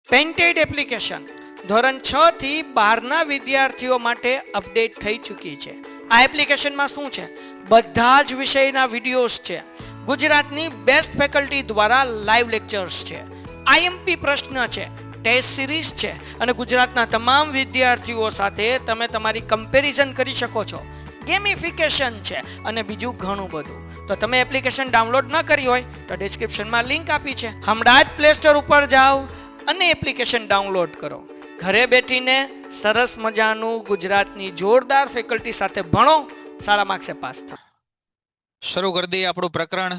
Painted application ધોરણ 6 થી 12ના વિદ્યાર્થીઓ માટે અપડેટ થઈ ચૂકી છે. આ એપ્લિકેશનમાં શું છે? બધા જ વિષયના વિડીયોઝ છે. ગુજરાતની બેસ્ટ ફેકલ્ટી દ્વારા લાઈવ લેક્ચર્સ છે. આઈએમપી પ્રશ્ન છે, ટેસ્ટ સિરીઝ છે અને ગુજરાતના તમામ વિદ્યાર્થીઓ સાથે તમે તમારી કમ્પેરિઝન કરી શકો છો. ગેમિફિકેશન છે અને બીજું ઘણું બધું. તો તમે એપ્લિકેશન ડાઉનલોડ ન કરી હોય તો ડિસ્ક્રિપ્શનમાં લિંક આપી છે. હમણાં જ પ્લે સ્ટોર ઉપર જાઓ અને એપ્લિકેશન ડાઉનલોડ કરો. ઘરે બેઠીને સરસ મજાનું ગુજરાતની જોરદાર ફેકલ્ટી સાથે ભણો, સારા માર્ક્સે પાસ થાઓ. શરૂ કરી દઈએ આપણું પ્રકરણ,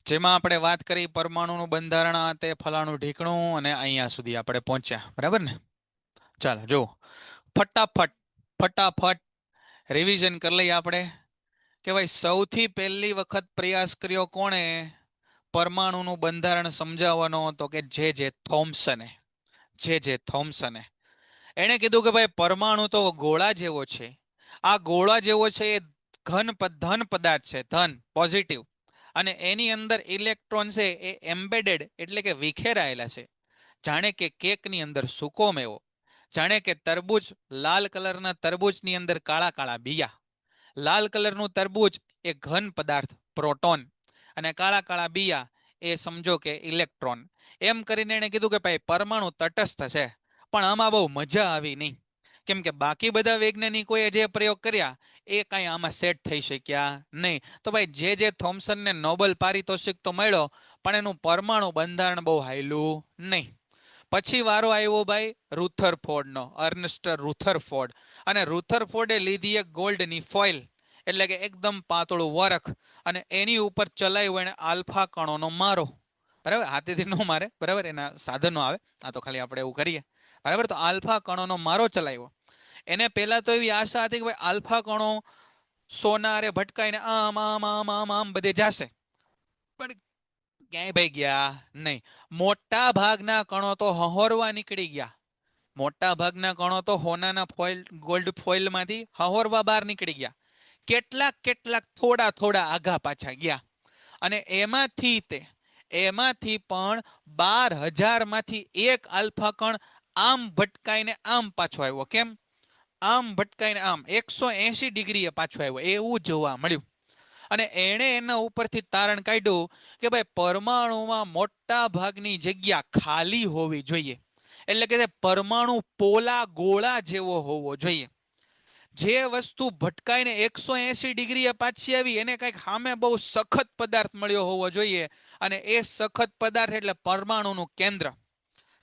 જેમાં આપણે વાત કરી પરમાણુનું બંધારણ, તે ફલાણું ઢીકણું, અને અહીંયા સુધી આપણે પહોંચ્યા. બરાબર ને? ચાલો જો ફટાફટ રિવિઝન કરી લઈએ આપણે કે ભાઈ સૌથી પહેલી વખત પ્રયાસ કર્યો કોણે પરમાણુનું બંધારણ સમજાવવાનો? તો કે જે થોમ્સને. એણે કીધું કે ભાઈ પરમાણુ તો ગોળા જેવો છે. આ ગોળા જેવો છે એ ધન પદાર્થ છે, ધન પોઝિટિવ, અને એની અંદર ઇલેક્ટ્રોન છે એ એમ્બેડેડ એટલે કે વિખેરાયેલા છે. જાણે કે કેકની અંદર સૂકો મેવો, જાણે કે તરબૂચ, લાલ કલરના તરબૂચની અંદર કાળા કાળા બિયા. લાલ કલરનું તરબૂચ એ ઘન પદાર્થ પ્રોટોન, અને કાળા કાળા બિયા એ સમજો કે ઇલેક્ટ્રોન. એમ કરીને એણે કીધું કે ભાઈ પરમાણુ તટસ્થ છે. પણ આમાં બહુ મજા આવી નહીં, કેમ કે બાકી બધા વૈજ્ઞાનિકોએ જે પ્રયોગ કર્યા એ કાંઈ આમાં સેટ થઈ શક્યા નહીં. તો ભાઈ જે થોમ્સનને નોબેલ પારિતોષિક તો મળ્યો, પણ એનું પરમાણુ બંધારણ બહુ હાયલું નહીં. પછી વારો આવ્યો ભાઈ રુથરફોર્ડનો, અર્નસ્ટ રુથરફોર્ડ. અને રુથરફોર્ડે લીધી એક ગોલ્ડની ફોઇલ, એટલે કે એકદમ પાતળું વરખ, અને એની ઉપર ચલાવ્યો એને આલ્ફા કણોનો મારો. બરાબર, હાથેથી ન મારે, બરાબર, એના સાધનો આવે, આ તો ખાલી આપણે એવું કરીએ. બરાબર, તો આલ્ફા કણોનો મારો ચલાવ્યો. એને પહેલા તો એવી આશા હતી કે ભાઈ આલ્ફા કણો સોનારે ભટકાઈને આમ આમ આમ આમ આમ બધે જશે, પણ ક્યાંય ભાઈ ગયા નહીં. મોટા ભાગના કણો તો હહોરવા નીકળી ગયા. મોટા ભાગના કણો તો હોનાના ફોઇલ, ગોલ્ડ ફોઇલમાંથી હહોરવા બહાર નીકળી ગયા. કેટલાક થોડા થોડા આઘા પાછા ગયા. અને એમાંથી પણ 12,000 માંથી એક આલ્ફા કણ આમ ભટકાઈને આમ પાછો આવ્યો. કેમ? આમ ભટકાઈને આમ 180 ડિગ્રીએ પાછો આવ્યો, એવું જોવા મળ્યું. અને એણે એના ઉપરથી તારણ કાઢ્યું કે ભાઈ પરમાણુમાં મોટા ભાગની જગ્યા ખાલી હોવી જોઈએ. એટલે કે પરમાણુ પોલા ગોળા જેવો હોવો જોઈએ. જે વસ્તુ ભટકાઈને 180 ડિગ્રીએ પાછી આવી એને કંઈક સામે બહુ સખત પદાર્થ મળ્યો હોવો જોઈએ. અને એ સખત પદાર્થ એટલે પરમાણુનું કેન્દ્ર.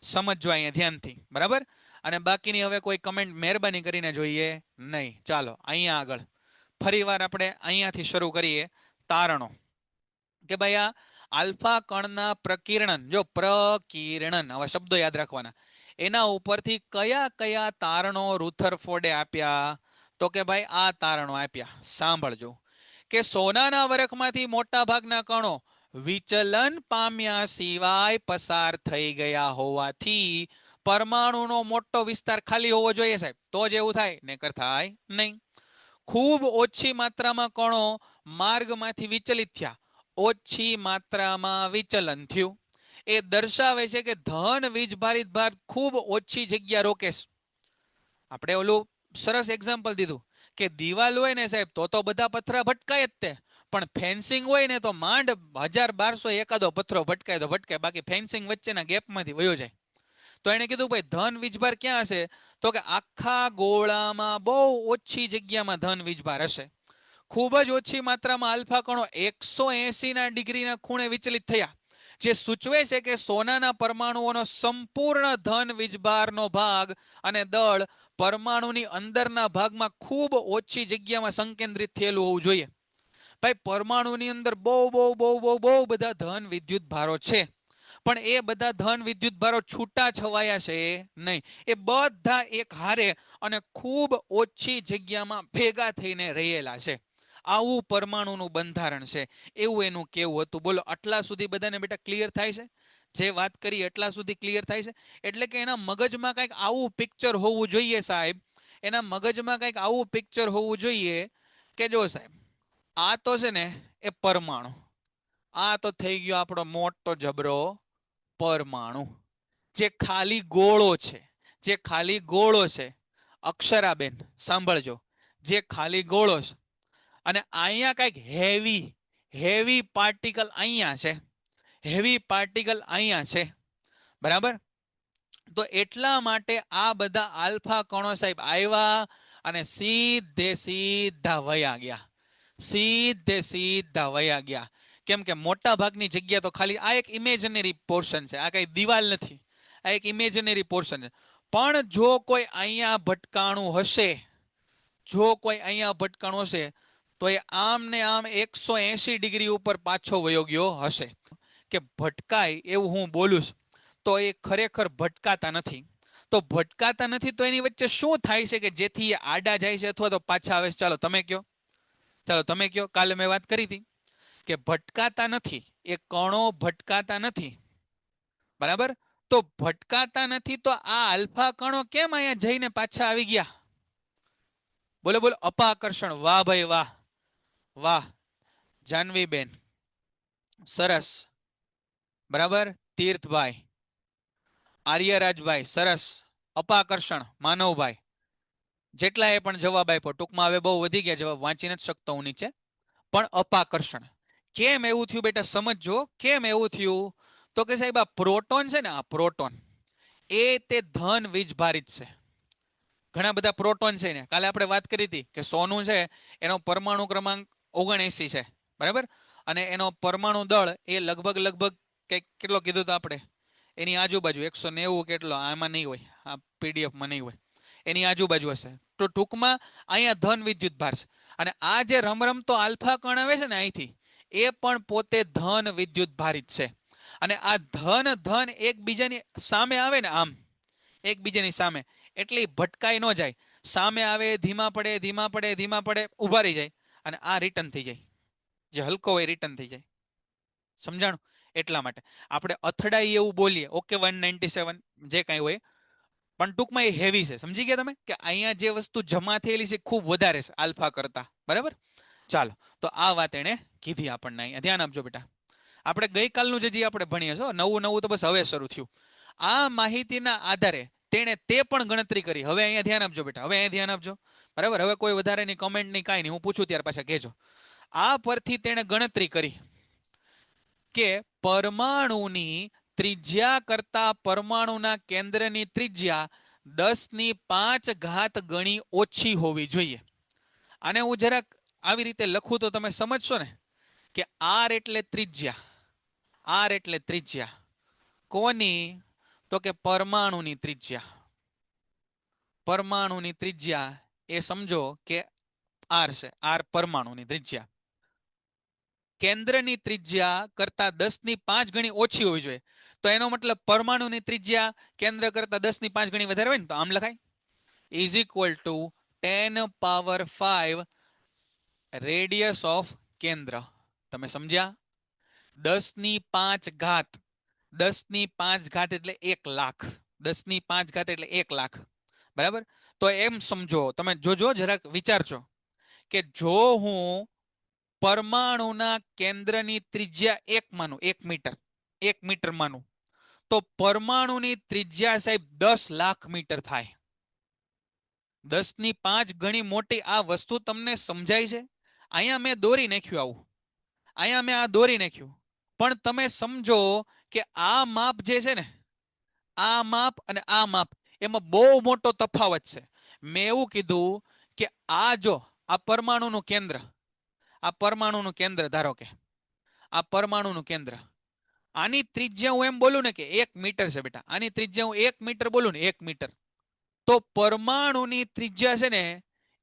સમજવા અહીંયા ધ્યાનથી, બરાબર? અને બાકીની હવે કોઈ કમેન્ટ મહેરબાની કરીને જોઈએ નહીં. ચાલો અહીંયા આગળ ફરીવાર આપણે અહીંયાથી શરૂ કરીએ. તારણો કે ભાઈ આ આલ્ફા કણના પ્રકીર્ણન, જો પ્રકીર્ણન, આવા શબ્દો યાદ રાખવાના. એના ઉપરથી કયા કયા તારણો રુથરફોર્ડે આપ્યા? તો કે ભાઈ આ તારણો આપ્યા, સાંભળજો. કે સોનાના વરખમાંથી મોટા ભાગના કણો વિચલન પામ્યા સિવાય પસાર થઈ ગયા હોવાથી પરમાણુનો મોટો વિસ્તાર ખાલી હોવો જોઈએ સાહેબ, તો જ એવું થાય, નહીતર થાય નહીં. ખૂબ ઓછી માત્રામાં કણો માર્ગમાંથી વિચલિત થયા, ઓછી માત્રામાં વિચલન થયું. એ દર્શાવે છે કે ધન વીજભારિત ભાર ખૂબ ઓછી જગ્યા રોકે છે. આપણે ઓલું સરસ એક્ઝામ્પલ દીધું કે દિવાલ હોય ને સાહેબ તો બધા પથરા ભટકાય જ તે, પણ ફેન્સિંગ હોય ને તો માંડ 1000-1200 એકાદો પથરો ભટકાય તો ભટકાય, બાકી ફેન્સિંગ વચ્ચેના ગેપમાંથી વયો જાય. તો એને કીધું ભાઈ ધન વીજભાર ક્યાં હશે? તો કે આખા ગોળામાં બહુ ઓછી જગ્યામાં ધન વીજભાર હશે. ખૂબ જ ઓછી માત્રામાં આલ્ફા કણો 180 ડિગ્રીના ખૂણે વિચલિત થયા, જે સૂચવે છે કે સોનાના પરમાણુઓનો સંપૂર્ણ ધન વીજભારનો ભાગ અને દળ પરમાણુની અંદરના ભાગમાં ખૂબ ઓછી જગ્યામાં સંકેન્દ્રિત થયેલું હોવું જોઈએ. ભાઈ પરમાણુની અંદર બહુ બધા ધન વિદ્યુત ભારો છે, પણ એ બધા ધન વિદ્યુત ભારો છૂટા છવાયા છે નહીં. એ બધા એક હારે અને ખૂબ ઓછી જગ્યામાં ભેગા થઈને રહેલા છે. આવું પરમાણુનું બંધારણ છે, એવું એનું કેવું હતું. બોલો, આટલા સુધી બધાને બેટા ક્લિયર થાય છે? જે વાત કરી એટલા સુધી ક્લિયર થાય છે? એટલે કે એના મગજમાં કંઈક આવું પિક્ચર હોવું જોઈએ સાહેબ, એના મગજમાં કંઈક આવું પિક્ચર હોવું જોઈએ કે જો સાહેબ, આ તો છે ને એ પરમાણુ, આ તો થઈ ગયો આપણો મોટો જબરો પરમાણુ. જે ખાલી ગોળો છે, જે ખાલી ગોળો છે, અક્ષરાબેન સાંભળજો, જે ખાલી ગોળો છે અને અહીંયા કઈક હેવી હેવી પાર્ટિકલ અહીંયા છે, હેવી પાર્ટિકલ અહીંયા છે, બરાબર. તો એટલા માટે આ બધા આલ્ફા કણો સાહેબ આવ્યા અને સીધે સીધા વયા ગયા, સીધે સીધા વયા ગયા. કેમ કે મોટા ભાગની જગ્યા તો ખાલી આ એક ઇમેજનરી પોર્શન છે, આ કઈ દિવાલ નથી, આ એક ઇમેજનરી પોર્શન છે. પણ જો કોઈ અહીંયા ભટકાણું હશે, જો કોઈ અહીંયા ભટકાણું હશે તો એ આમ ને આમ 180 ડિગ્રી ઉપર પાછો વયો ગયો હશે. કે ભટકાય એવું હું બોલું છું તો એ ખરેખર ભટકાતા નથી. તો ભટકાતા નથી તો એની વચ્ચે શું થાય છે કે જેથી એ આડા જાય છે અથવા તો પાછા આવે છે? ચાલો તમે કયો, ચાલો તમે કયો. કાલે મેં વાત કરી હતી કે ભટકાતા નથી, એ કણો ભટકાતા નથી, બરાબર. તો ભટકાતા નથી તો આ આલ્ફા કણો કેમ અહીંયા જઈને પાછા આવી ગયા? બોલો બોલો. અપાકર્ષણ. વાહ ભાઈ વાહ, વાહ જાનવીબેન, સરસ, બરાબર. તીર્થભાઈ, આર્યરાજભાઈ, સરસ. અપાકર્ષણ માનવભાઈ, જેટલા એ પણ જવાબ આપ્યો. ટૂંકમાં હવે બહુ વધી ગયા જવાબ, વાંચી નથી શકતો હું નીચે. પણ અપાકર્ષણ કેમ એવું થયું બેટા? સમજો કેમ એવું થયું. તો કે સાહેબ આ પ્રોટોન છે ને, આ પ્રોટોન એ તે ધન વીજભારિત છે. ઘણા બધા પ્રોટોન છે ને, કાલે આપણે વાત કરી હતી કે સોનું છે એનો પરમાણુ ક્રમાંક 79 છે, બરાબર. અને એનો પરમાણુ દળ એ લગભગ કેટલો કીધું તો આપણે? એની આજુબાજુ 190 કેટલો, આમાં નહીં હોય, આ પીડીએફમાં નહીં હોય, એની આજુબાજુ હશે. તો ટૂંકમાં અહીંયા ધન વિદ્યુત ભાર છે. અને આ જે રમરમતો આલ્ફા કણ આવે છે ને અહીંથી, એ પણ પોતે ધન વિદ્યુત ભારિત છે. અને આ ધન ધન એકબીજાની સામે આવે ને, આમ એકબીજાની સામે, એટલે ભટકાઈ ન જાય. સામે આવે, ધીમા પડે ધીમા પડે ધીમા પડે, ઉભા રહી જાય અને આ રિટર્ન થઈ જાય, જે હલકો હોય રિટર્ન થઈ જાય. સમજાણું? એટલા માટે આપણે અથડાઈ એવું બોલીએ, ઓકે 197 જે કાંઈ હોય, પણ ટૂંકમાં એ હેવી છે. સમજી ગયા તમે કે અહીંયા જે વસ્તુ જમા થયેલી છે ખૂબ વધારે છે આલ્ફા કરતા, બરાબર. ચાલો, તો આ વાત એને કીધી આપણને. અહીંયા ધ્યાન આપજો બેટા. આપણે ગઈકાલનું જે આપણે ભણીએ છો, નવું નવું તો બસ હવે શરૂ થયું. આ માહિતીના આધારે તેણે તે પણ ગણતરી કરી. હવે અહીંયા ધ્યાન આપજો બેટા, હવે અહીંયા ધ્યાન આપજો, બરાબર. હવે કોઈ વધારેની કમેન્ટ નહીં, કાંઈ નહીં, હું પૂછું ત્યાર પાછા કહેજો. આ પરથી તેણે ગણતરી કરી કે પરમાણુની ત્રિજ્યા કરતા પરમાણુના કેન્દ્રની ત્રિજ્યા 10⁵ ગણી ઓછી હોવી જોઈએ. આને હું જરાક આવી રીતે લખું તો તમે સમજશો ને કે આર એટલે ત્રિજ્યા, આર એટલે ત્રિજ્યા કોની? તો કે પરમાણુની ત્રિજ્યા. પરમાણુની ત્રિજ્યા એ સમજો કે આર છે, આર પરમાણુની ત્રિજ્યા. કેન્દ્રની ત્રિજ્યા કરતા 10⁵ ગણી ઓછી હોવી જોઈએ. તો એનો મતલબ પરમાણુની ત્રિજ્યા કેન્દ્ર કરતા 10⁵ ગણી વધારે હોય ને, તો આમ લખાય is equal to 10⁵ radius of કેન્દ્ર. તમે સમજ્યા? 10⁵ 10⁵ એટલે 1 લાખ, 10⁵ એટલે 1 લાખ, બરાબર. તો એમ સમજો, તમે જોજો જરાક વિચારજો કે જો હું પરમાણુના કેન્દ્રની ત્રિજ્યા 1 માનું, 1 મીટર, 1 મીટર માનું, તો પરમાણુની ત્રિજ્યા સાહેબ 10 લાખ મીટર થાય. 10⁵ ગણી મોટી આ વસ્તુ તમને સમજાય છે? અહીંયા મેં દોરી નાખ્યું આવું, અહીંયા મેં આ દોરી નાખ્યું, પણ તમે સમજો કે આ માપ જે છે ને, આ માપ અને આ માપ એમાં બહુ મોટો તફાવત છે. મેં એવું કીધું કે આ જો આ પરમાણુનું કેન્દ્ર, આ પરમાણુનું કેન્દ્ર, ધારો કે આ પરમાણુનું કેન્દ્ર, આની ત્રિજ્યા હું એમ બોલું ને કે 1 મીટર છે બેટા, આની ત્રિજ્યા હું 1 મીટર બોલું ને, 1 મીટર, તો પરમાણુની ત્રિજ્યા છે ને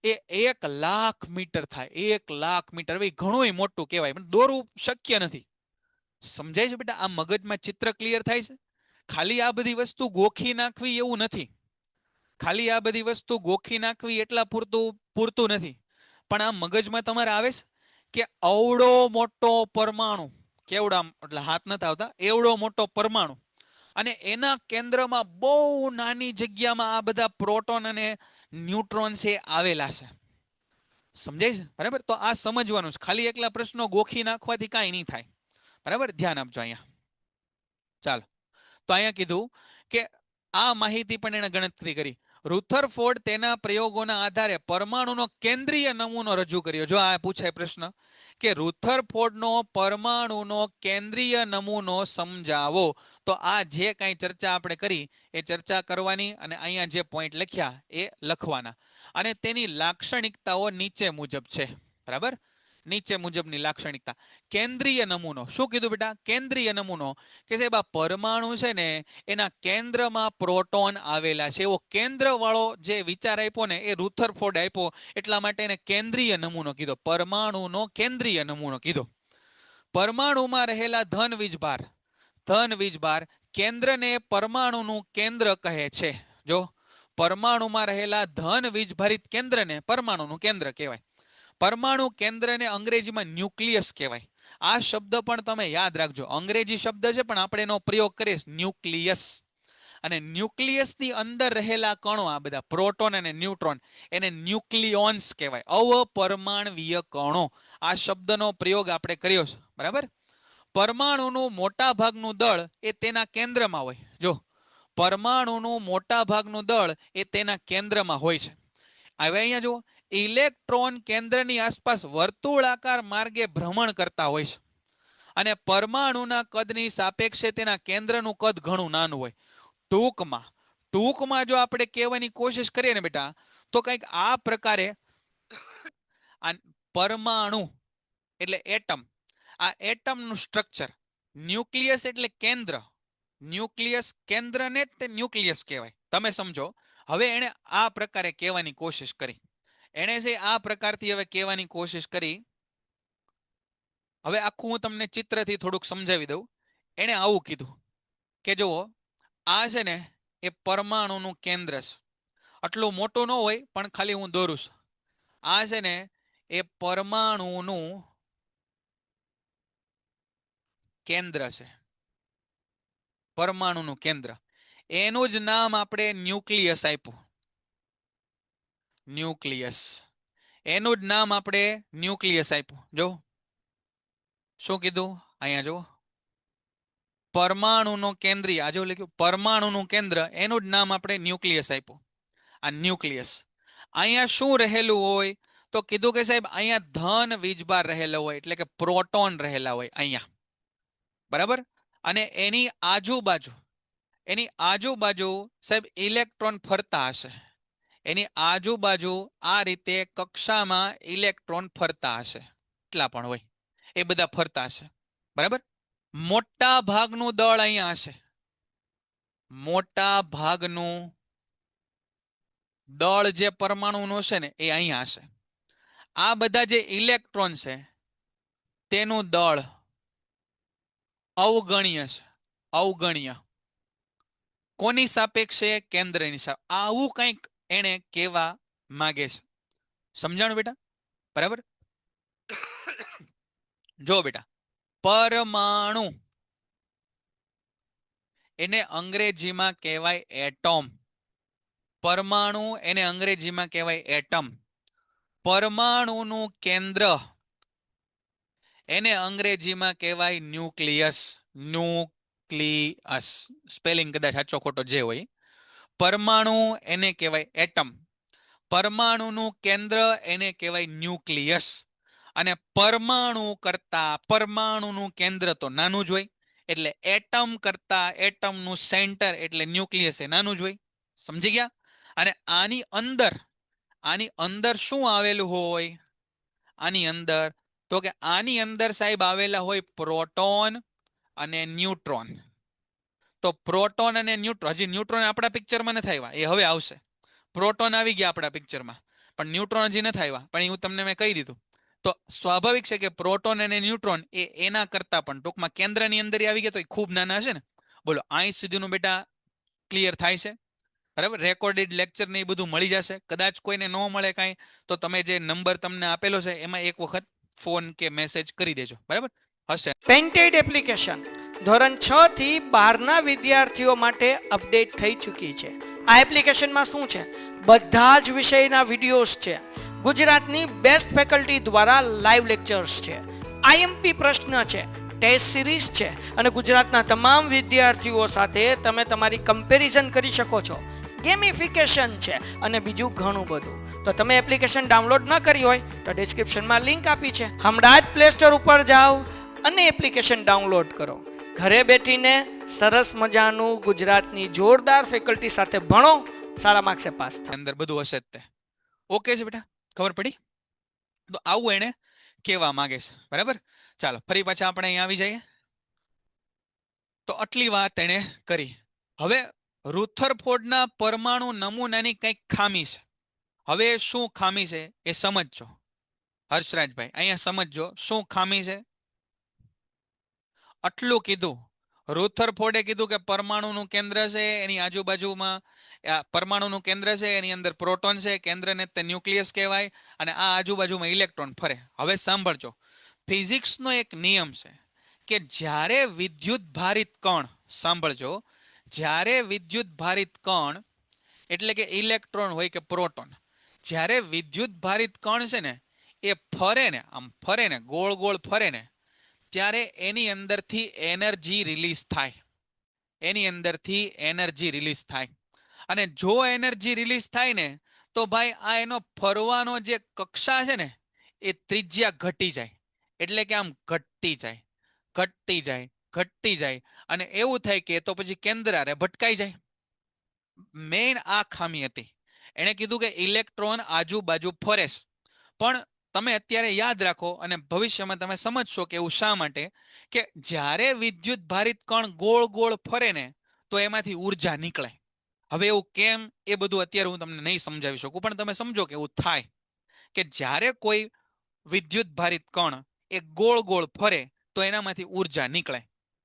એ 1 લાખ મીટર થાય. 1 લાખ મીટર ઘણું મોટું કહેવાય, પણ દોરવું શક્ય નથી. સમજાય છે બેટા? આ મગજમાં ચિત્ર ક્લિયર થાય છે? ખાલી આ બધી વસ્તુ ગોખી નાખવી એવું નથી, ખાલી આ બધી વસ્તુ ગોખી નાખવી એટલા પૂરતું નથી, પણ આ મગજમાં તમારે આવે છે કે અવડો મોટો પરમાણુ, કેવડા એટલે હાથ નથી આવતા, એવડો મોટો પરમાણુ, અને એના કેન્દ્રમાં બહુ નાની જગ્યામાં આ બધા પ્રોટોન અને ન્યુટ્રોન છે આવેલા છે. સમજાય છે? બરાબર. તો આ સમજવાનું છે, ખાલી એકલા પ્રશ્નો ગોખી નાખવાથી કાંઈ નહીં થાય, બરાબર. ધ્યાન આપજો અહીંયા. ચાલો, તો અહીંયા કીધું કે આ માહિતી પણ એને ગણતરી કરી. રુથરફોર્ડ તેના પ્રયોગોના આધારે પરમાણુનો કેન્દ્રીય નમૂનો રજૂ કર્યો. જો આ પૂછાય પ્રશ્ન કે રુથરફોર્ડનો પરમાણુનો કેન્દ્રીય નમૂનો સમજાવો, તો આ જે કાંઈ ચર્ચા આપણે કરી એ ચર્ચા કરવાની અને અહીંયા જે પોઈન્ટ લખ્યા એ લખવાના. અને તેની લાક્ષણિકતાઓ નીચે મુજબ છે. બરાબર, નીચે મુજબની લાક્ષણિકતા. કેન્દ્રીય નમૂનો શું કીધું બેટા? કેન્દ્રીય નમૂનો કે સાહેબ આ પરમાણુ છે ને એના કેન્દ્રમાં પ્રોટોન આવેલા છે, એવો કેન્દ્ર વાળો જે વિચાર આપ્યો ને એ રુથરફોર્ડ આપ્યો, એટલા માટે એને કેન્દ્રીય નમૂનો કીધો. પરમાણુનો કેન્દ્રીય નમૂનો કીધો. પરમાણુમાં રહેલા ધન વીજભાર કેન્દ્રને પરમાણુનું કેન્દ્ર કહે છે. જો પરમાણુમાં રહેલા ધન વીજભારિત કેન્દ્રને પરમાણુનું કેન્દ્ર કહેવાય. પરમાણુ કેન્દ્રને અંગ્રેજીમાં ન્યુક્લિયસ કહેવાય. આ શબ્દ પણ તમે યાદ રાખજો, અંગ્રેજી શબ્દ છે પણ આપણે એનો પ્રયોગ કરીએ ન્યુક્લિયસ. અને ન્યુક્લિયસની અંદર રહેલા કણો, આ બધા પ્રોટોન અને ન્યુટ્રોન, એને ન્યુક્લિયોન્સ કહેવાય, અવપરમાણવીય કણો. આ શબ્દનો પ્રયોગ આપણે કર્યો છે. બરાબર. પરમાણુનું મોટા ભાગનું દળ એ તેના કેન્દ્રમાં હોય. જો પરમાણુનું મોટા ભાગનું દળ એ તેના કેન્દ્રમાં હોય છે. હવે અહીંયા જુઓ, ઇલેક્ટ્રોન કેન્દ્રની આસપાસ વર્તુળાકાર માર્ગે ભ્રમણ કરતા હોય છે. અને પરમાણુના કદની સાપેક્ષે તેના કેન્દ્રનું કદ ઘણું નાનું હોય. ટૂંકમાં જો આપણે કહેવાની કોશિશ કરીએ ને બેટા, તો કંઈક આ પ્રકારે પરમાણુ એટલે એટમ, આ એટમનું સ્ટ્રક્ચર, ન્યુક્લિયસ એટલે કેન્દ્ર, ન્યુક્લિયસ કેન્દ્રને જ તે ન્યુક્લિયસ કહેવાય. તમે સમજો. હવે એને આ પ્રકારે કહેવાની કોશિશ કરી, એને જે આ પ્રકારથી હવે કહેવાની કોશિશ કરી. હવે આખું હું તમને ચિત્રથી થોડુંક સમજાવી દઉં. એને આવું કીધું કે જુઓ, આ છે ને એ પરમાણુનું કેન્દ્ર છે. આટલું મોટું ન હોય પણ ખાલી હું દોરું છું. આ છે ને એ પરમાણુનું કેન્દ્ર છે, પરમાણુનું કેન્દ્ર. એનું જ નામ આપણે ન્યુક્લિયસ આપ્યું. ન્યુક્લિયસ, એનું જ નામ આપણે ન્યુક્લિયસ આપ્યું. જો શું કીધું અહીંયા જો, પરમાણુનું કેન્દ્રીય, આ જો લખ્યું પરમાણુનું કેન્દ્ર, એનું જ નામ આપણે ન્યુક્લિયસ આપ્યું. આ ન્યુક્લિયસ. અહીંયા શું રહેલું હોય તો કીધું કે સાહેબ અહીંયા ધન વીજભાર રહેલો હોય, એટલે કે પ્રોટોન રહેલા હોય અહીંયા. બરાબર. અને એની આજુબાજુ સાહેબ ઇલેક્ટ્રોન ફરતા હશે. એની આજુબાજુ આ રીતે કક્ષામાં ઇલેક્ટ્રોન ફરતા હશે. એટલા પણ હોય એ બધા ફરતા હશે. બરાબર. મોટા ભાગનું દળ અહીંયા હશે. મોટા ભાગનું દળ જે પરમાણુનું હશે ને એ અહીંયા હશે. આ બધા જે ઇલેક્ટ્રોન છે તેનું દળ અવગણ્ય છે. અવગણ્ય કોની સાપેક્ષે? કેન્દ્રની સાપેક્ષે. આવું કંઈક એને કહેવા માંગે છે. સમજાણું બેટા? બરાબર. જો બેટા, પરમાણુ એને અંગ્રેજીમાં કહેવાય એટમ. પરમાણુ એને અંગ્રેજીમાં કહેવાય એટમ. પરમાણુનું કેન્દ્ર એને અંગ્રેજીમાં કહેવાય ન્યુક્લિયસ. ન્યુક્લિયસ સ્પેલિંગ કદાચ સાચો ખોટો જે હોય. પરમાણુ એને કહેવાય એટમ. પરમાણુનું કેન્દ્ર એને કહેવાય ન્યુક્લિયસ. અને પરમાણુ કરતા પરમાણુનું કેન્દ્ર તો નાનું જ હોય, એટલે એટમ કરતા એટમનું સેન્ટર એટલે ન્યુક્લિયસ એ નાનું જ હોય. સમજી ગયા? અને આની અંદર શું આવેલું હોય? આની અંદર તો કે આની અંદર સાહેબ આવેલા હોય પ્રોટોન અને ન્યુટ્રોન. તો પ્રોટોન અને ન્યુટ્રોન, હજી ન્યુટ્રોન આપણા પિક્ચરમાં નથી આવ્યા, એ હવે આવશે. પ્રોટોન આવી ગયા આપણા પિક્ચરમાં, પણ ન્યુટ્રોન હજી નથી આવ્યા, પણ હું તમને મેં કહી દીધું. તો સ્વાભાવિક છે કે પ્રોટોન અને ન્યુટ્રોન એ એના કરતા પણ ટૂંકમાં કેન્દ્રની અંદર આવી ગયા તો એ ખૂબ નાના હશે ને. બોલો, અહીં સુધીનું બેટા ક્લિયર થાય છે? બરાબર. રેકોર્ડેડ લેક્ચર ને એ બધું મળી જશે. કદાચ કોઈને ન મળે કાંઈ તો તમે જે નંબર તમને આપેલો છે એમાં એક વખત ફોન કે મેસેજ કરી દેજો. બરાબર હશે. પેન્ટેડ એપ્લિકેશન ધોરણ 6 થી 12ના વિદ્યાર્થીઓ માટે અપડેટ થઈ ચૂકી છે. આ એપ્લિકેશનમાં શું છે? બધા જ વિષયના વિડીયોઝ છે. ગુજરાતની બેસ્ટ ફેકલ્ટી દ્વારા લાઈવ લેક્ચર્સ છે. આઈએમપી પ્રશ્ન છે. ટેસ્ટ સિરીઝ છે અને ગુજરાતના તમામ વિદ્યાર્થીઓ સાથે તમે તમારી કમ્પેરિઝન કરી શકો છો. ગેમિફિકેશન છે અને બીજું ઘણું બધું. તો તમે એપ્લિકેશન ડાઉનલોડ ન કરી હોય તો ડિસ્ક્રિપ્શનમાં લિંક આપી છે. હમણાં જ પ્લે સ્ટોર ઉપર જાઓ અને એપ્લિકેશન ડાઉનલોડ કરો. ઘરે બેઠીને સરસ મજાનું ગુજરાતની જોરદાર ફેકલ્ટી સાથે ભણો, સારા માર્ક્સે પાસ થાઓ. અંદર બધું હશે જ તે. ઓકે છે બેટા, ખબર પડી? તો આવું એને કહેવા માંગે છે, બરાબર? ચાલો ફરી પાછા આપણે અહીં આવી જઈએ. તો આટલી વાત એને કરી. હવે રુથરફોર્ડના પરમાણુ નમૂનાની કંઈક ખામી છે. હવે શું ખામી છે એ સમજજો હર્ષરાજભાઈ, અહીંયા સમજજો શું ખામી છે. આટલું કીધું. રુથરફોર્ડે કીધું કે પરમાણુનું કેન્દ્ર છે, એની આજુબાજુમાં પરમાણુનું કેન્દ્ર છે, એની અંદર પ્રોટોન છે, કેન્દ્રને તે ન્યુક્લિયસ કહેવાય, અને આ આજુબાજુમાં ઇલેક્ટ્રોન ફરે. હવે સાંભળજો, ફિઝિક્સનો એક નિયમ છે કે જ્યારે વિદ્યુત ભારિત કણ, સાંભળજો, જ્યારે વિદ્યુત ભારિત કણ એટલે કે ઇલેક્ટ્રોન હોય કે પ્રોટોન, જ્યારે વિદ્યુત ભારિત કણ છે ને એ ફરે ને, આમ ફરે ને, ગોળ ગોળ ફરે ને, ત્યારે એની અંદરથી એનર્જી રિલીઝ થાય. એની અંદરથી એનર્જી રિલીઝ થાય. અને જો એનર્જી રિલીઝ થાય ને તો ભાઈ આ એનો ફરવાનો જે કક્ષા છે ને એ ત્રિજ્યા ઘટી જાય. એટલે કે આમ ઘટતી જાય, ઘટતી જાય, ઘટતી જાય, અને એવું થાય કે તો પછી કેન્દ્ર આરે ભટકાઈ જાય. મેઇન આ ખામી હતી. એણે કીધું કે ઇલેક્ટ્રોન આજુબાજુ ફરે છે, પણ તમે અત્યારે યાદ રાખો અને ભવિષ્યમાં તમે સમજશો કે એવું શા માટે, કે જ્યારે વિદ્યુત ભારિત કણ ગોળ ગોળ ફરે ને તો એમાંથી ઉર્જા નીકળે. હવે એવું કેમ એ બધું અત્યારે હું તમને નહીં સમજાવી શકું, પણ તમે સમજો કે એવું થાય કે જ્યારે કોઈ વિદ્યુત ભારિત કણ એ ગોળ ગોળ ફરે તો એનામાંથી ઉર્જા નીકળે.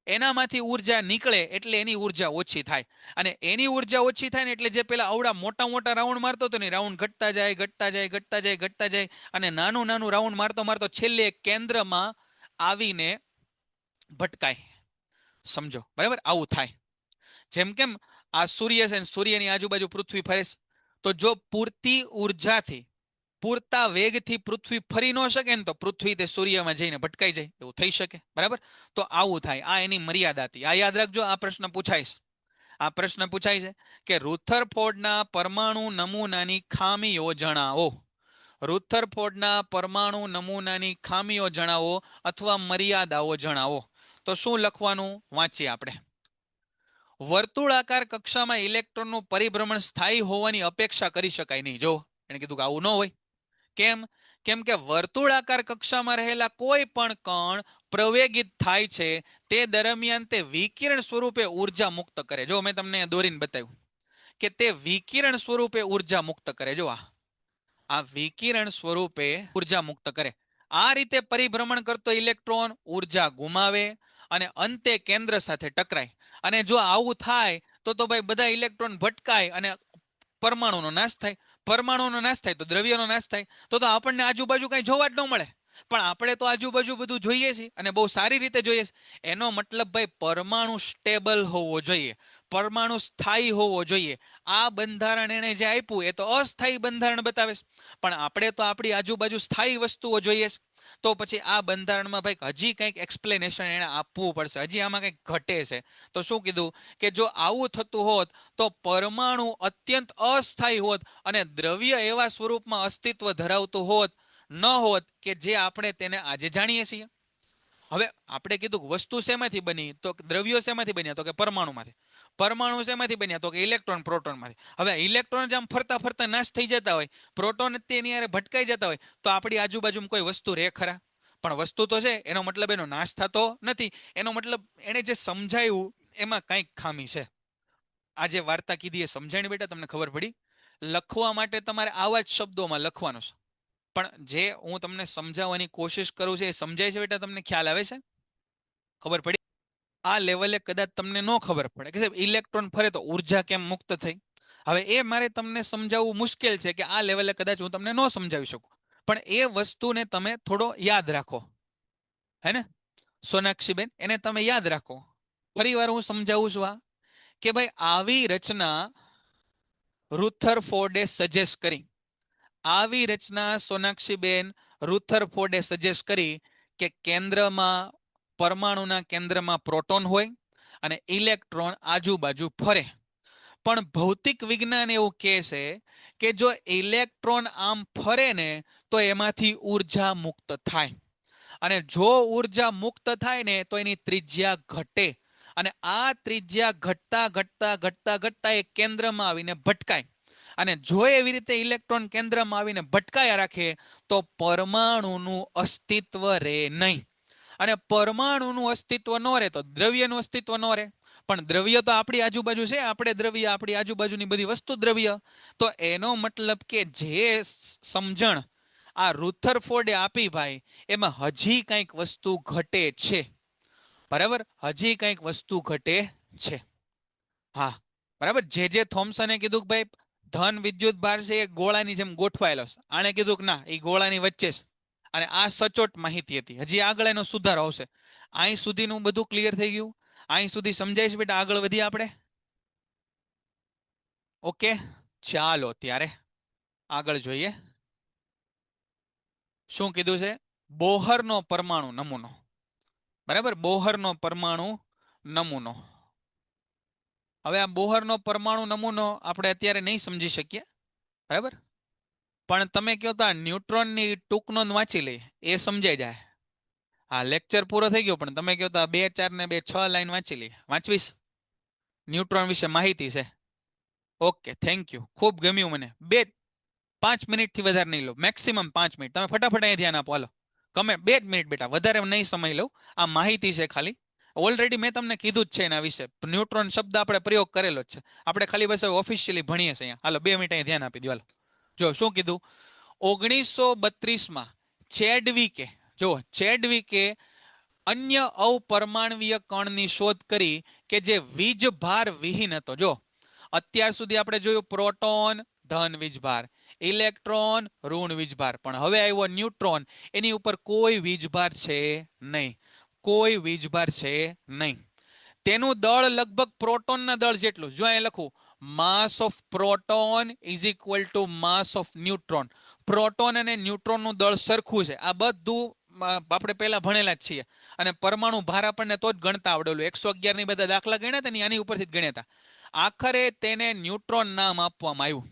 એનામાંથી ઉર્જા નીકળે એટલે એની ઉર્જા ઓછી થાય, અને એની ઉર્જા ઓછી થાય ને એટલે જે પેલા આવડા મોટા મોટા રાઉન્ડ મારતો હતો ને રાઉન્ડ ઘટતા જાય, ઘટતા જાય, ઘટતા જાય, ઘટતા જાય, અને નાનું નાનું રાઉન્ડ મારતો મારતો છેલ્લે કેન્દ્રમાં આવીને ભટકાય. સમજો, બરાબર? આવું થાય. જેમ કેમ આ સૂર્ય છે, સૂર્યની આજુબાજુ પૃથ્વી ફરે છે, તો જો પૂરતી ઉર્જાથી, પૂરતા વેગથી પૃથ્વી ફરી ન શકે ને તો પૃથ્વી તે સૂર્યમાં જઈને ભટકાઈ જાય, એવું થઈ શકે, બરાબર? તો આવું થાય. આ એની મર્યાદા હતી. આ યાદ રાખજો. આ પ્રશ્ન પૂછાય છે. આ પ્રશ્ન પૂછાય છે કે રુથરફોર્ડના પરમાણુ નમૂનાની ખામીઓ જણાવો. રુથરફોર્ડના પરમાણુ નમૂનાની ખામીઓ જણાવો અથવા મર્યાદાઓ જણાવો. તો શું લખવાનું વાંચીએ આપણે. વર્તુળાકાર કક્ષામાં ઇલેક્ટ્રોનનું પરિભ્રમણ સ્થાયી હોવાની અપેક્ષા કરી શકાય નહીં. જો એને કીધું કે આવું ન હોય. કેમ? કેમ કે વર્તુળાકાર કક્ષામાં રહેલા કોઈ પણ કણ પ્રવેગિત થાય છે તે દરમિયાન તે વિકિરણ સ્વરૂપે ઉર્જા મુક્ત કરે. જો મેં તમને દોરીને બતાવ્યું કે તે વિકિરણ સ્વરૂપે ઉર્જા મુક્ત કરે. જો આ વિકિરણ સ્વરૂપે ઉર્જા મુક્ત કરે. આ રીતે પરિભ્રમણ કરતો ઇલેક્ટ્રોન ઉર્જા ગુમાવે અને અંતે કેન્દ્ર સાથે ટકરાય. અને જો આવું થાય તો ભાઈ બધા ઇલેક્ટ્રોન ભટકાય અને પરમાણુનો નાશ થાય. પરમાણુનો નાશ થાય તો દ્રવ્યનો નાશ થાય. તો આપણને આજુબાજુ કઈ જોવા જ ન મળે. પણ આપણે તો આજુબાજુ બધું જોઈએ છીએ અને બહુ સારી રીતે જોઈએ છે. એનો મતલબ ભાઈ પરમાણુ સ્ટેબલ હોવો જોઈએ, પરમાણુ સ્થાયી હોવો જોઈએ. આ બંધારણ એને જે આપ્યું એ તો અસ્થાયી બંધારણ બતાવે છે, પણ આપણે તો આપણી આજુબાજુ સ્થાયી વસ્તુઓ જોઈએ છે. તો પછી આ બંધારણમાં ભાઈ હજી કંઈક એક્સપ્લેનેશન એને આપવું પડશે. હજી આમાં કંઈક ઘટે છે. તો શું કીધું કે જો આવું થતું હોત તો પરમાણુ અત્યંત અસ્થાયી હોત અને દ્રવ્ય એવા સ્વરૂપમાં અસ્તિત્વ ધરાવતું હોત ન હોત કે જે આપણે તેને આજે જાણીએ છીએ. હવે આપણે કીધું વસ્તુ શેમાંથી બની, તો દ્રવ્યો શેમાંથી બન્યા, તો કે પરમાણુમાંથી. પરમાણુ શેમાંથી બન્યા, તો કે ઇલેક્ટ્રોન પ્રોટોનમાંથી. હવે ઇલેક્ટ્રોન જેમ ફરતા ફરતા નાશ થઈ જતા હોય, પ્રોટોન તેની હારે ભટકાઈ જતા હોય, તો આપણી આજુબાજુમાં કોઈ વસ્તુ રહે ખરા? પણ વસ્તુ તો છે, એનો મતલબ એનો નાશ થતો નથી. એનો મતલબ એને જે સમજાયું એમાં કંઈક ખામી છે. આ જે વાર્તા કીધી એ સમજાણી બેટા? તમને ખબર પડી? લખવા માટે તમારે આવા જ શબ્દોમાં લખવાનું છે, પણ જે હું તમને સમજાવવાની કોશિશ કરું છું એ સમજાય છે બેટા? તમને ખ્યાલ આવે છે? ખબર પડી? આ લેવલે કદાચ તમને ન ખબર પડે કે ઇલેક્ટ્રોન ફરે તો ઉર્જા કેમ મુક્ત થઈ. હવે એ મારે તમને સમજાવવું મુશ્કેલ છે કે આ લેવલે કદાચ હું તમને ન સમજાવી શકું, પણ એ વસ્તુને તમે થોડો યાદ રાખો, હે ને સોનાક્ષીબેન? એને તમે યાદ રાખો. ફરી વાર હું સમજાવું છું આ કે ભાઈ આવી રચના રુથરફોર્ડે સજેસ્ટ કરી. આવી રચના સોનાક્ષીબેન રુથરફોર્ડે સજેસ્ટ કરી કે કેન્દ્રમાં પરમાણુના કેન્દ્રમાં પ્રોટોન હોય અને ઇલેક્ટ્રોન આજુબાજુ ફરે. પણ ભૌતિક વિજ્ઞાન એવું કહે છે કે જો ઇલેક્ટ્રોન આમ ફરે ને તો એમાંથી ઉર્જા મુક્ત થાય, અને જો ઉર્જા મુક્ત થાય ને તો એની ત્રિજ્યા ઘટે, અને આ ત્રિજ્યા ઘટતા ઘટતા ઘટતા ઘટતા એ કેન્દ્રમાં આવીને ભટકાય. અને જો એવી રીતે ઇલેક્ટ્રોન કેન્દ્રમાં આવીને ભટકાયા રાખે તો પરમાણુનું અસ્તિત્વ રહે નહીં. અને પરમાણુનું અસ્તિત્વ ન રહે તો દ્રવ્યનું અસ્તિત્વ ન રહે. પણ દ્રવ્ય તો આપણી આજુબાજુ છે, આપણે દ્રવ્ય, આપણી આજુબાજુની બધી વસ્તુ દ્રવ્ય. તો એનો મતલબ કે જે સમજણ આ રુથરફોર્ડે આપી ભાઈ, એમાં હજી કંઈક વસ્તુ ઘટે છે. બરાબર, હજી કંઈક વસ્તુ ઘટે છે. હા બરાબર. જે થોમ્સને કીધું કે ભાઈ ધન વિદ્યુત ભાર છે એ ગોળાની જેમ ગોઠવાયેલો છે, આણે કીધું કે ના, એ ગોળાની વચ્ચે છે. અને આ સચોટ માહિતી હતી. હજી આગળ એનો સુધારો આવશે. અહીં સુધીનું બધું ક્લિયર થઈ ગયું? અહીં સુધી સમજાય છે બેટા? આગળ વધીએ આપણે. ઓકે, ચાલો ત્યારે આગળ જોઈએ. શું કીધું છે? બોહરનો પરમાણુ નમૂનો. બરાબર, બોહરનો પરમાણુ નમૂનો. હવે આ બોહરનો પરમાણુ નમૂનો આપણે અત્યારે નહીં સમજી શકીએ, બરાબર, પણ તમે કહો તો આ ન્યુટ્રોનની ટૂંકનોંધ વાંચી લઈએ, એ સમજાઈ જાય. હા, લેક્ચર પૂરો થઈ ગયો, પણ તમે કહો તો 2, 4 ને 2, 6 લાઈન વાંચી લઈએ. વાંચવીશ? ન્યુટ્રોન વિશે માહિતી છે. ઓકે, થેન્ક યુ, ખૂબ ગમ્યું મને. 5 મિનિટથી વધારે નહીં લો, મેક્સિમમ 5 મિનિટ. તમે ફટાફટ અહીં ધ્યાન આપો. હાલો, કમે 2 મિનિટ બેટા, વધારે નહીં સમય લઉં. આ માહિતી છે ખાલી. ઓલરેડી મેં તમને કીધું જ છે એના વિશે. ન્યુટ્રોન શબ્દ આપણે પ્રયોગ કરેલો જ છે. આપણે ખાલી બસ ઓફિશિયલી ભણીએ છીએ અહીંયા. હાલો 2 મિનિટ અહીં ધ્યાન આપી દો. હાલો જો શું કીધું. 1932માં ચેડવિકે, જો ચેડવિકે અન્ય અવપરમાણવીય કણની શોધ કરી કે જે વીજભાર વિહીન હતો. જો અત્યાર સુધી આપણે જોયું પ્રોટોન ધન વીજભાર, ઇલેક્ટ્રોન ઋણ વીજભાર, પણ હવે આવ્યો ન્યુટ્રોન. એની ઉપર કોઈ વીજભાર છે નહીં, કોઈ વીજભાર છે નહીં. તેનું દળ લગભગ પ્રોટોનના દળ જેટલું. જો અહીં લખું, માસ of proton is equal to mass of neutron. Proton અને ન્યુટ્રોનનું દળ સરખું છે. આ બધું આપણે પહેલા ભણેલા જ છીએ. અને પરમાણુ ભાર આપણને તો જ ગણતા આવડેલું. 111 ની બધા દાખલા ગણ્યા હતા ને, આની ઉપરથી જ ગણ્યા હતા. આખરે તેને ન્યુટ્રોન નામ આપવામાં આવ્યું.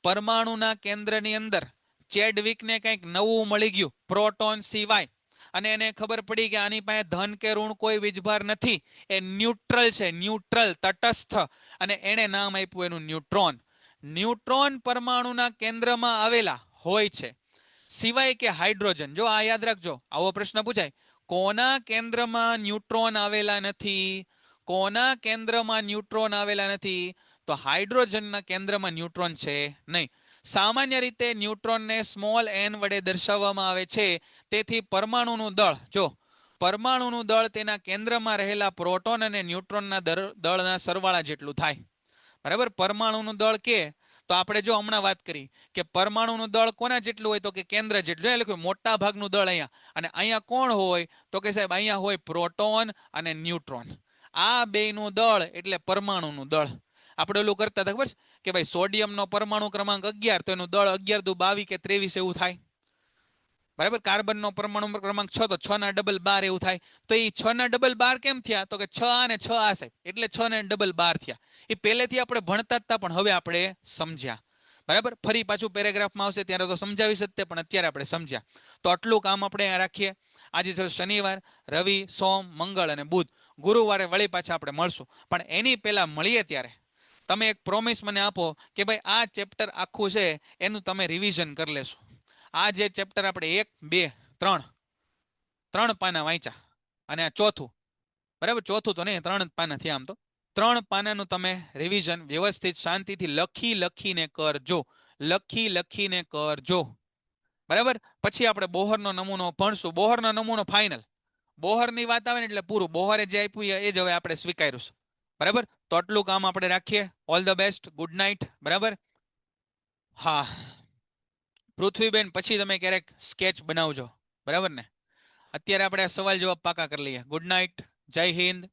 પરમાણુના કેન્દ્રની અંદર ચેડવિકને કંઈક નવું મળી ગયું પ્રોટોન સિવાય, અને એને ખબર પડી કે આની પાસે ધન કે ઋણ કોઈ વીજભાર નથી, એ ન્યુટ્રલ છે, ન્યુટ્રલ, તટસ્થ, અને એને નામ આપ્યું એનું ન્યુટ્રોન. ન્યુટ્રોન પરમાણુના કેન્દ્રમાં આવેલા હોય છે, સિવાય કે હાઇડ્રોજન. જો આ યાદ રાખજો, આવો પ્રશ્ન પૂછાય, કોના કેન્દ્રમાં ન્યુટ્રોન આવેલા નથી? કોના કેન્દ્રમાં ન્યુટ્રોન આવેલા નથી? તો હાઇડ્રોજનના કેન્દ્રમાં ન્યુટ્રોન છે નહીં. સામાન્ય રીતે ન્યુટ્રોનને સ્મોલ n વડે દર્શાવવામાં આવે છે. તેથી પરમાણુનું દળ, જો પરમાણુનું દળ તેના કેન્દ્રમાં રહેલા પ્રોટોન અને ન્યુટ્રોનના દળના સરવાળા જેટલું થાય. બરાબર, પરમાણુનું દળ કે તો આપણે જો હમણાં વાત કરી કે પરમાણુનું દળ કોના જેટલું હોય, તો કે કેન્દ્ર જેટલું. એ લખ્યું મોટા ભાગનું દળ અહીંયા, અને અહીંયા કોણ હોય? તો કે સાહેબ અહીંયા હોય પ્રોટોન અને ન્યુટ્રોન. આ બેયનું દળ એટલે પરમાણુનું દળ. આપણે ઓલું કરતા હતા ખબર છે કે ભાઈ સોડિયમનો પરમાણુ ક્રમાંક 11, તો એનું દળ 11 દુ 22 કે 23 એવું થાય. બરાબર, કાર્બનનો પરમાણુ ક્રમાંક 6, તો 6 ના ડબલ 12 એવું થાય. તો એ 6 ના ડબલ 12 કેમ થયા? તો કે 6 અને 6 આ સાહેબ, એટલે 6 ને ડબલ 12 થયા. એ પહેલેથી આપણે ભણતા જ હતા, પણ હવે આપણે સમજ્યા. બરાબર, ફરી પાછું પેરેગ્રાફમાં આવશે ત્યારે તો સમજાવી શકતે, પણ અત્યારે આપણે સમજ્યા. તો આટલું કામ આપણે રાખીએ. આજે છે શનિવાર, રવિ, સોમ, મંગળ અને બુધ. ગુરુવારે વળી પાછા આપણે મળશું. પણ એની પહેલા મળીએ ત્યારે તમે એક પ્રોમિસ મને આપો કે ભાઈ આ ચેપ્ટર આખું છે એનું તમે રિવિઝન કરી લેશો. આ જે ચેપ્ટર આપણે 1, 2, 3 પાના વાંચ્યા, અને આ ચોથું, બરાબર, ચોથું તો નહીં, 3 પાના થયા આમ તો. 3 પાનાનું તમે રિવિઝન વ્યવસ્થિત શાંતિથી લખીને કરજો. લખીને કરજો. બરાબર, પછી આપણે બોહરનો નમૂનો ભણશું. બોહરનો નમૂનો ફાઇનલ. બોહરની વાત આવે ને એટલે પૂરું. બોહરે જે આપ્યું એ જ હવે આપણે સ્વીકાર્યું છે. બરાબર, તો આટલું કામ આપણે રાખીએ. All the best, good night. બરાબર, હા પૃથ્વીબેન, પછી તમે ક્યારેક સ્કેચ બનાવજો. બરાબર ને? અત્યારે આપણે સવાલ જવાબ પાકા કરી લઈએ. ગુડ નાઇટ, જય Hind,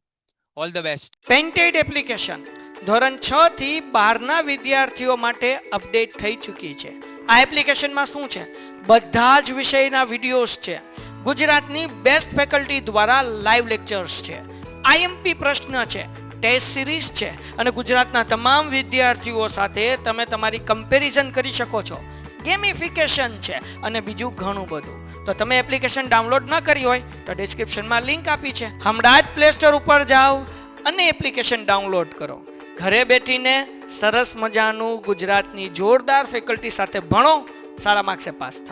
all the best. Painted application ધોરણ 6 થી 12ના વિદ્યાર્થીઓ માટે અપડેટ થઈ ચૂકી છે. આ એપ્લિકેશનમાં શું છે? બધા જ વિષયના વિડીયોઝ છે. ગુજરાતની બેસ્ટ ફેકલ્ટી દ્વારા લાઈવ લેક્ચર્સ છે, આઈએમપી પ્રશ્ન છે, ટેસ્ટ સિરીઝ છે અને ગુજરાતના તમામ વિદ્યાર્થીઓ સાથે તમે તમારી કમ્પેરિઝન કરી શકો છો, ગેમિફિકેશન છે અને બીજું ઘણું બધું. તો તમે એપ્લિકેશન ડાઉનલોડ ન કરી હોય તો ડિસ્ક્રિપ્શનમાં લિંક આપી છે, હમણાં જ પ્લે સ્ટોર ઉપર જાઓ અને એપ્લિકેશન ડાઉનલોડ કરો. ઘરે બેઠીને સરસ મજાનું ગુજરાતની જોરદાર ફેકલ્ટી સાથે ભણો, સારા માર્ક્સે પાસ થાઓ.